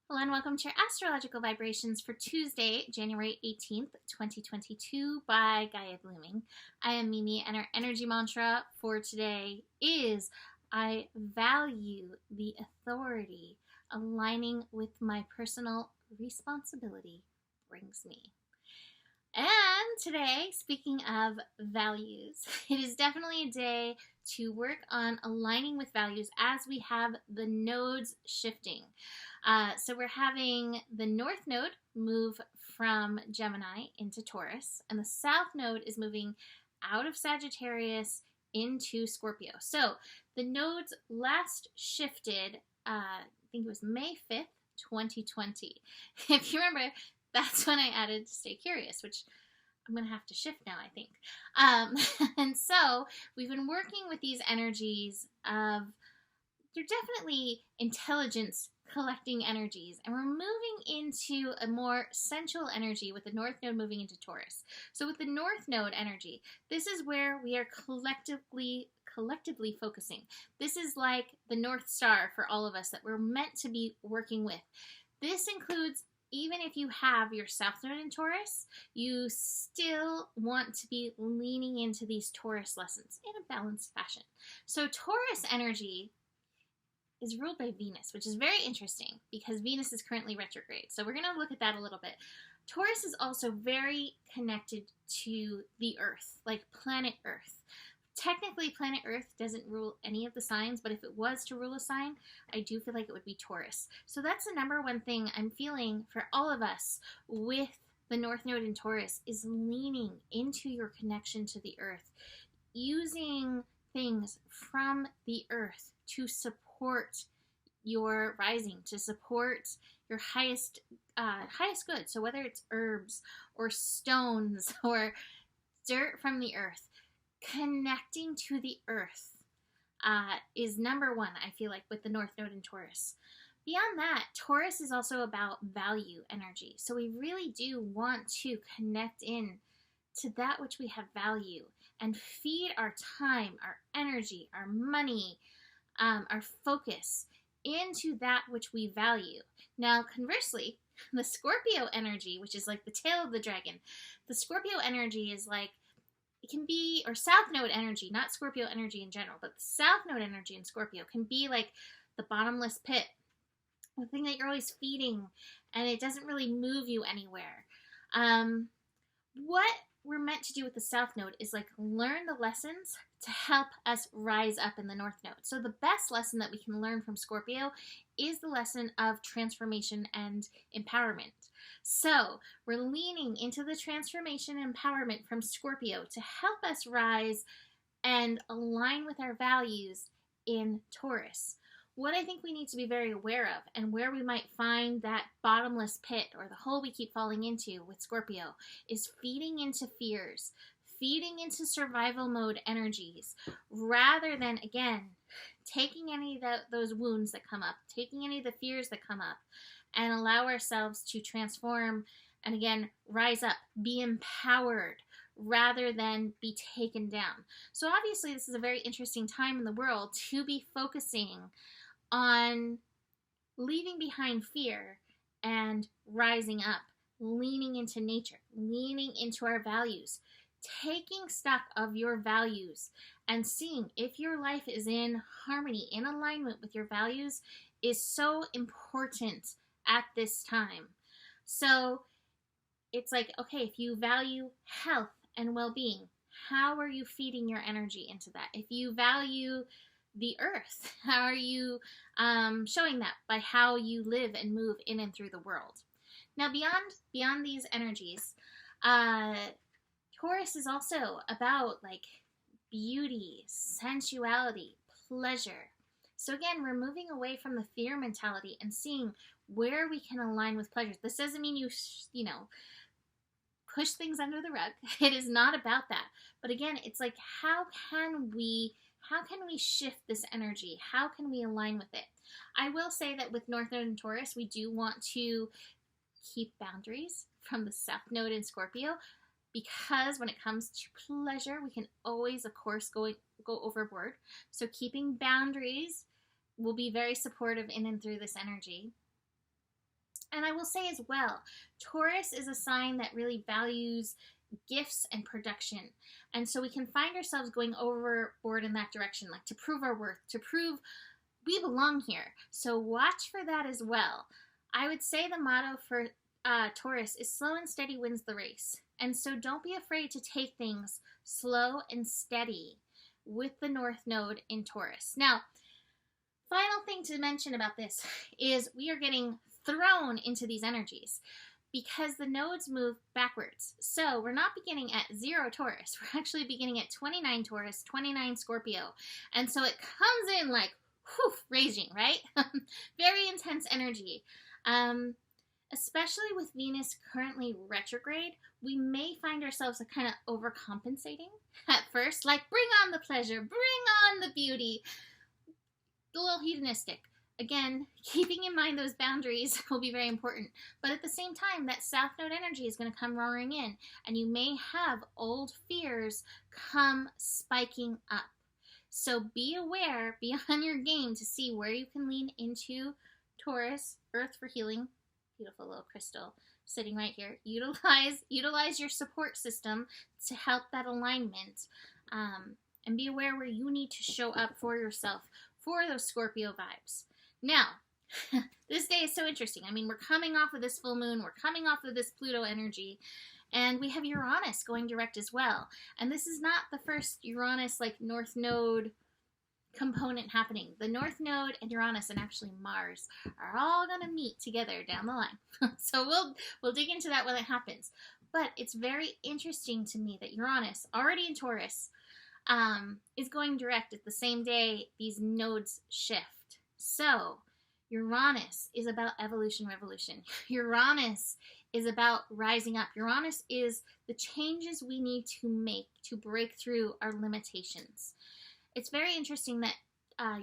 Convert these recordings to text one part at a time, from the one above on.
Hello and welcome to your astrological vibrations for Tuesday, January 18th, 2022 by Gaia Blooming. I am Mimi and our energy mantra for today is I value the authority aligning with my personal responsibility brings me. And today, speaking of values, it is definitely a day to work on aligning with values as we have the nodes shifting. So we're having the North Node move from Gemini into Taurus, and the South Node is moving out of Sagittarius into Scorpio. So the nodes last shifted, I think it was May 5th, 2020. If you remember, that's when I added Stay Curious, which I'm going to have to shift now, I think. And so we've been working with these energies of, they're definitely intelligence collecting energies, and we're moving into a more sensual energy with the North Node moving into Taurus. So with the North Node energy, this is where we are collectively focusing. This is like the North Star for all of us that we're meant to be working with. This includes even if you have your South Node in Taurus, you still want to be leaning into these Taurus lessons in a balanced fashion. So Taurus energy is ruled by Venus, which is very interesting because Venus is currently retrograde. So we're going to look at that a little bit. Taurus is also very connected to the Earth, like planet Earth. Technically, planet Earth doesn't rule any of the signs, but if it was to rule a sign, I do feel like it would be Taurus. So that's the number one thing I'm feeling for all of us with the North Node in Taurus is leaning into your connection to the Earth, using things from the Earth to support your rising, to support your highest good. So whether it's herbs or stones or dirt from the earth, connecting to the earth is number one, I feel like, with the North Node in Taurus. Beyond that, Taurus is also about value energy. So we really do want to connect in to that which we have value and feed our time, our energy, our money, our focus into that which we value. Now, conversely, the Scorpio energy, which is like the tail of the dragon, the Scorpio energy is like, it can be, or South Node energy, not Scorpio energy in general, but the South Node energy in Scorpio can be like the bottomless pit, the thing that you're always feeding, and it doesn't really move you anywhere. What we're meant to do with the South Node is like learn the lessons to help us rise up in the North Node. So the best lesson that we can learn from Scorpio is the lesson of transformation and empowerment. So we're leaning into the transformation and empowerment from Scorpio to help us rise and align with our values in Taurus. What I think we need to be very aware of and where we might find that bottomless pit or the hole we keep falling into with Scorpio is feeding into fears, feeding into survival mode energies, rather than, again, taking any of those wounds that come up, taking any of the fears that come up, and allow ourselves to transform and, again, rise up, be empowered, rather than be taken down. So obviously this is a very interesting time in the world to be focusing on leaving behind fear and rising up, leaning into nature, leaning into our values, taking stock of your values and seeing if your life is in harmony, in alignment with your values is so important at this time. So it's like, okay, if you value health and well-being, how are you feeding your energy into that? If you value the earth, how are you showing that by how you live and move in and through the world? Now, beyond these energies, Taurus is also about like beauty, sensuality, pleasure. So again, we're moving away from the fear mentality and seeing where we can align with pleasure. This doesn't mean you push things under the rug. It is not about that. But again, it's like, how can we shift this energy? How can we align with it? I will say that with North Node and Taurus, we do want to keep boundaries from the South Node in Scorpio, because when it comes to pleasure, we can always, of course, go overboard. So keeping boundaries will be very supportive in and through this energy. And I will say as well, Taurus is a sign that really values gifts and production. And so we can find ourselves going overboard in that direction, like to prove our worth, to prove we belong here. So watch for that as well. I would say the motto for Taurus is slow and steady wins the race. And so don't be afraid to take things slow and steady with the North Node in Taurus. Now, final thing to mention about this is we are getting thrown into these energies because the nodes move backwards. So we're not beginning at 0 Taurus. We're actually beginning at 29 Taurus, 29 Scorpio. And so it comes in like, whew, raging, right? Very intense energy. Especially with Venus currently retrograde, we may find ourselves kind of overcompensating at first. Like, bring on the pleasure, bring on the beauty. A little hedonistic. Again, keeping in mind those boundaries will be very important. But at the same time, that South Node energy is going to come roaring in, and you may have old fears come spiking up. So be aware, be on your game to see where you can lean into Taurus, Earth for healing, beautiful little crystal sitting right here. Utilize your support system to help that alignment, and be aware where you need to show up for yourself for those Scorpio vibes. Now, this day is so interesting. I mean, we're coming off of this full moon, we're coming off of this Pluto energy, and we have Uranus going direct as well. And this is not the first Uranus, like, North Node component happening. The North Node and Uranus, and actually Mars, are all going to meet together down the line. So we'll dig into that when it happens. But it's very interesting to me that Uranus, already in Taurus, is going direct at the same day these nodes shift. So Uranus is about evolution, revolution. Uranus is about rising up. Uranus is the changes we need to make to break through our limitations. It's very interesting that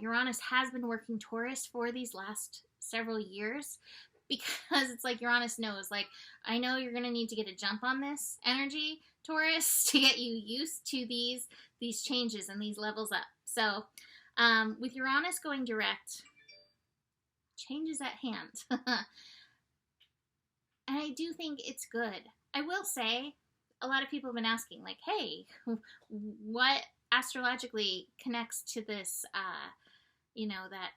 Uranus has been working Taurus for these last several years, because it's like Uranus knows, like, I know you're going to need to get a jump on this energy, Taurus, to get you used to these changes and these levels up. So with Uranus going direct, changes at hand. And I do think it's good. I will say, a lot of people have been asking, like, hey, what astrologically connects to this, that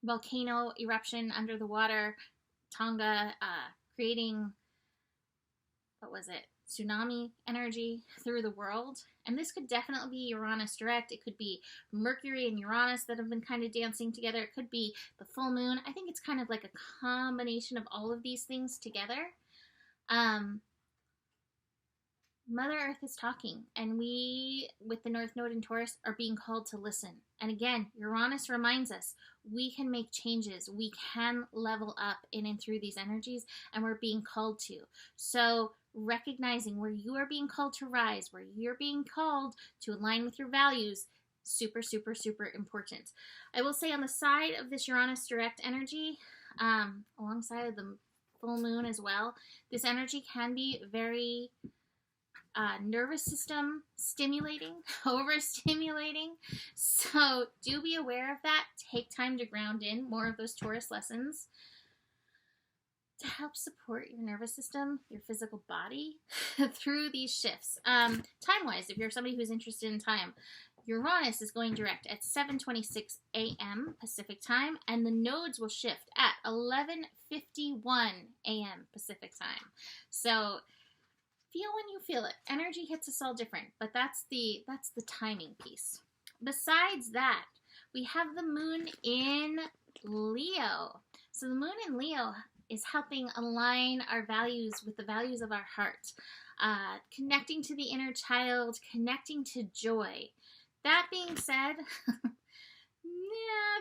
volcano eruption under the water, Tonga, creating, tsunami energy through the world. And this could definitely be Uranus direct. It could be Mercury and Uranus that have been kind of dancing together. It could be the full moon. I think it's kind of like a combination of all of these things together. Mother Earth is talking, and we, with the North Node in Taurus, are being called to listen. And again, Uranus reminds us we can make changes. We can level up in and through these energies, and we're being called to. So recognizing where you are being called to rise, where you're being called to align with your values, super, super, super important. I will say on the side of this Uranus direct energy, alongside of the full moon as well, this energy can be very nervous system stimulating, overstimulating. So do be aware of that. Take time to ground in more of those Taurus lessons to help support your nervous system, your physical body through these shifts. Time-wise, if you're somebody who's interested in time, Uranus is going direct at 7:26 a.m. Pacific time, and the nodes will shift at 11:51 a.m. Pacific time. So feel when you feel it. Energy hits us all different, but that's the timing piece. Besides that, we have the moon in Leo. So the moon in Leo is helping align our values with the values of our heart, connecting to the inner child, connecting to joy. That being said,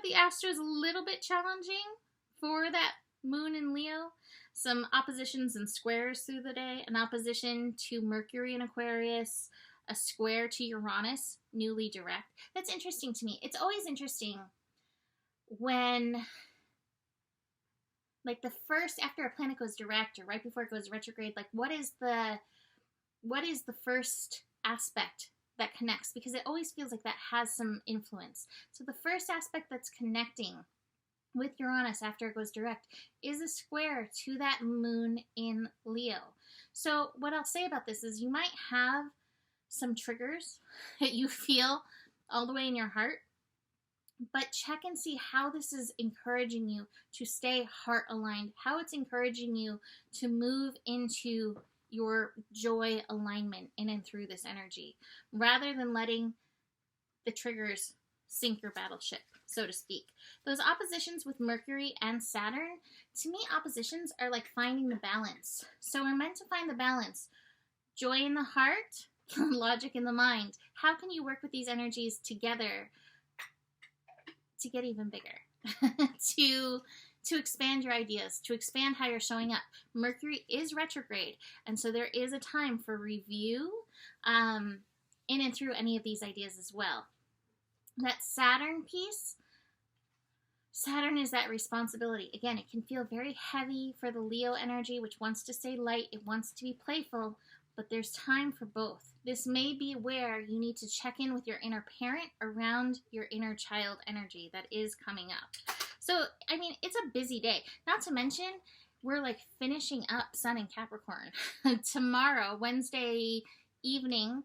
the astro is a little bit challenging for that moon in Leo. Some oppositions and squares through the day. An opposition to Mercury in Aquarius, a square to Uranus, newly direct. That's interesting to me. It's always interesting when, like, the first, after a planet goes direct or right before it goes retrograde, like, what is the first aspect that connects? Because it always feels like that has some influence. So the first aspect that's connecting with Uranus after it goes direct is a square to that moon in Leo. So what I'll say about this is you might have some triggers that you feel all the way in your heart, but check and see how this is encouraging you to stay heart aligned, how it's encouraging you to move into your joy alignment in and through this energy, rather than letting the triggers sink your battleship, so to speak. Those oppositions with Mercury and Saturn, to me, oppositions are like finding the balance. So we're meant to find the balance. Joy in the heart, logic in the mind. How can you work with these energies together to get even bigger? to expand your ideas, to expand how you're showing up. Mercury is retrograde, and so there is a time for review in and through any of these ideas as well. That Saturn piece, Saturn is that responsibility. Again, it can feel very heavy for the Leo energy, which wants to stay light, it wants to be playful, but there's time for both. This may be where you need to check in with your inner parent around your inner child energy that is coming up. So, I mean, it's a busy day. Not to mention, we're like finishing up Sun in Capricorn. Tomorrow, Wednesday evening,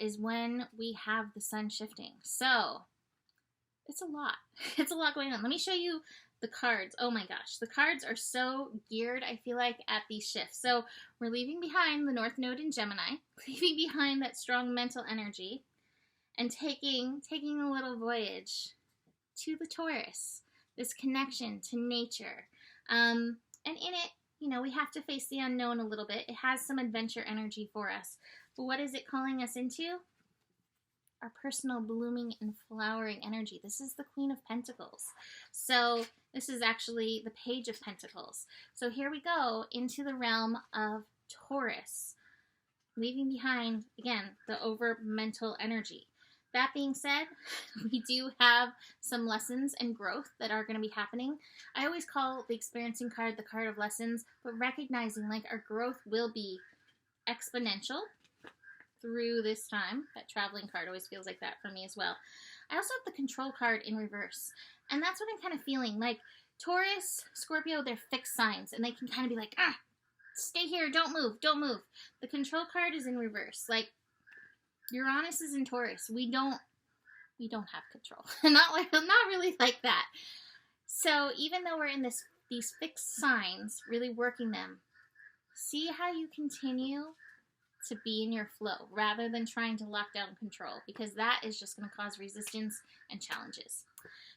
is when we have the Sun shifting. So, it's a lot. It's a lot going on. Let me show you the cards. Oh my gosh. The cards are so geared, I feel like, at these shifts. So, we're leaving behind the North Node in Gemini, leaving behind that strong mental energy, and taking a little voyage to the Taurus. This connection to nature. And in it, you know, we have to face the unknown a little bit. It has some adventure energy for us. But what is it calling us into? Our personal blooming and flowering energy. This is the Queen of Pentacles. So this is actually the Page of Pentacles. So here we go into the realm of Taurus, leaving behind, again, the over mental energy. That being said, we do have some lessons and growth that are going to be happening. I always call the experiencing card the card of lessons, but recognizing like our growth will be exponential through this time. That traveling card always feels like that for me as well. I also have the control card in reverse, and that's what I'm kind of feeling. Like Taurus, Scorpio, they're fixed signs, and they can kind of be like, stay here, don't move, don't move. The control card is in reverse. Like Uranus is in Taurus. We don't have control. not really like that. So even though we're in these fixed signs, really working them, see how you continue to be in your flow rather than trying to lock down control, because that is just going to cause resistance and challenges.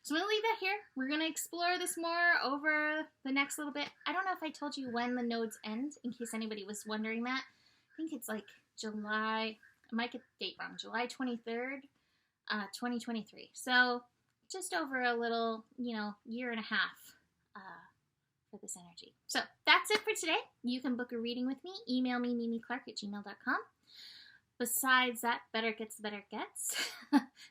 So I'm going to leave that here. We're going to explore this more over the next little bit. I don't know if I told you when the nodes end, in case anybody was wondering that. I think it's like July, I might get the date wrong, July 23rd, 2023. So just over a little, year and a half for this energy. So that's it for today. You can book a reading with me. Email me, mimiclark@gmail.com. Besides that, better gets the better it gets.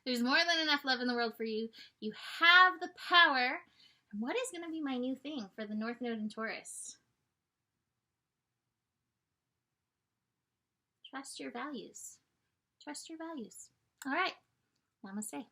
There's more than enough love in the world for you. You have the power. And what is going to be my new thing for the North Node in Taurus? Trust your values. Trust your values. All right. Namaste.